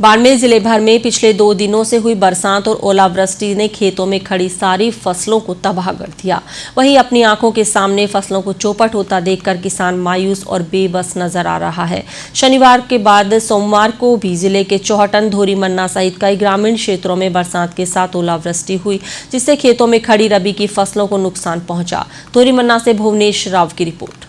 बाड़मेर जिले भर में पिछले 2 दिनों से हुई बरसात और ओलावृष्टि ने खेतों में खड़ी सारी फसलों को तबाह कर दिया। वहीं अपनी आंखों के सामने फसलों को चौपट होता देखकर किसान मायूस और बेबस नजर आ रहा है। शनिवार के बाद सोमवार को भी जिले के चौहटन, धोरीमन्ना सहित कई ग्रामीण क्षेत्रों में बरसात के साथ ओलावृष्टि हुई, जिससे खेतों में खड़ी रबी की फसलों को नुकसान पहुंचा। धोरीमन्ना से भुवनेश राव की रिपोर्ट।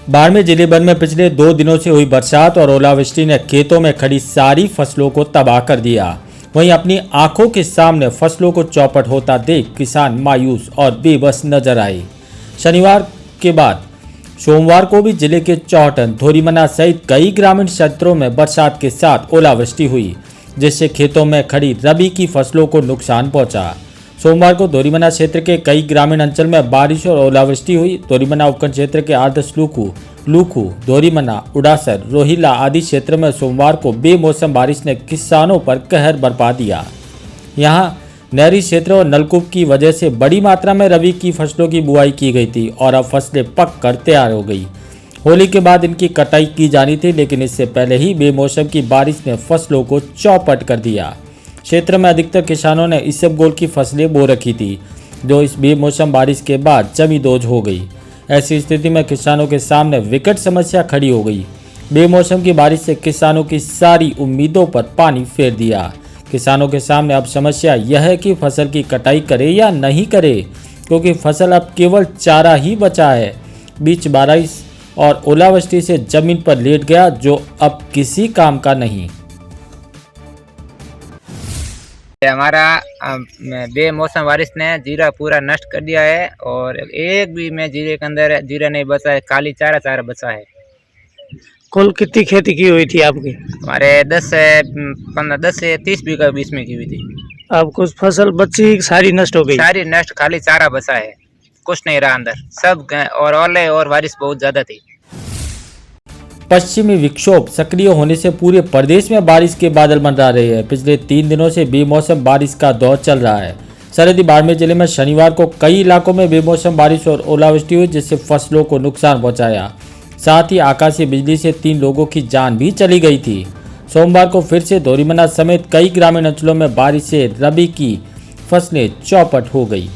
बाड़मेर जिले भर में पिछले 2 दिनों से हुई बरसात और ओलावृष्टि ने खेतों में खड़ी सारी फसलों को तबाह कर दिया। वहीं अपनी आंखों के सामने फसलों को चौपट होता देख किसान मायूस और बेबस नजर आए। शनिवार के बाद सोमवार को भी जिले के चौहटन, धोरीमन्ना सहित कई ग्रामीण क्षेत्रों में बरसात के साथ ओलावृष्टि हुई, जिससे खेतों में खड़ी रबी की फसलों को नुकसान पहुंचा। सोमवार को धोरीमन्ना क्षेत्र के कई ग्रामीण अंचल में बारिश और ओलावृष्टि हुई। धोरीमन्ना उपखंड क्षेत्र के आदर्श लूखू, धोरीमन्ना, उड़ासर, रोहिला आदि क्षेत्र में सोमवार को बेमौसम बारिश ने किसानों पर कहर बरपा दिया। यहां नहरी क्षेत्र और नलकूप की वजह से बड़ी मात्रा में रबी की फसलों की बुआई की गई थी और अब फसलें पक कर तैयार हो गई। होली के बाद इनकी कटाई की जानी थी, लेकिन इससे पहले ही बेमौसम की बारिश ने फसलों को चौपट कर दिया। क्षेत्र में अधिकतर किसानों ने इसबगोल की फसलें बो रखी थी, जो इस बेमौसम बारिश के बाद जमींदोज हो गई। ऐसी स्थिति में किसानों के सामने विकट समस्या खड़ी हो गई। बेमौसम की बारिश से किसानों की सारी उम्मीदों पर पानी फेर दिया। किसानों के सामने अब समस्या यह है कि फसल की कटाई करे या नहीं करे, क्योंकि फसल अब केवल चारा ही बचा है। बीच बारिश और ओलावृष्टि से जमीन पर लेट गया, जो अब किसी काम का नहीं। हमारा बेमौसम बारिश ने जीरा पूरा नष्ट कर दिया है और एक भी में जीरे के अंदर जीरा नहीं बचा है, खाली चारा बचा है। कुल कितनी खेती की हुई थी आपकी? हमारे 10 से 30 बीघा बीच में की हुई थी। अब कुछ फसल बची, सारी नष्ट हो गई? सारी नष्ट, खाली चारा बचा है, कुछ नहीं रहा अंदर सब। और ओले और बारिश बहुत ज्यादा थी। पश्चिमी विक्षोभ सक्रिय होने से पूरे प्रदेश में बारिश के बादल मंडरा रहे हैं। पिछले 3 दिनों से बेमौसम बारिश का दौर चल रहा है। सरहदी बाड़मेर जिले में शनिवार को कई इलाकों में बेमौसम बारिश और ओलावृष्टि हुई, जिससे फसलों को नुकसान पहुंचाया। साथ ही आकाशीय बिजली से 3 लोगों की जान भी चली गई थी। सोमवार को फिर से धोरीमन्ना समेत कई ग्रामीण अंचलों में बारिश से रबी की फसलें चौपट हो गई।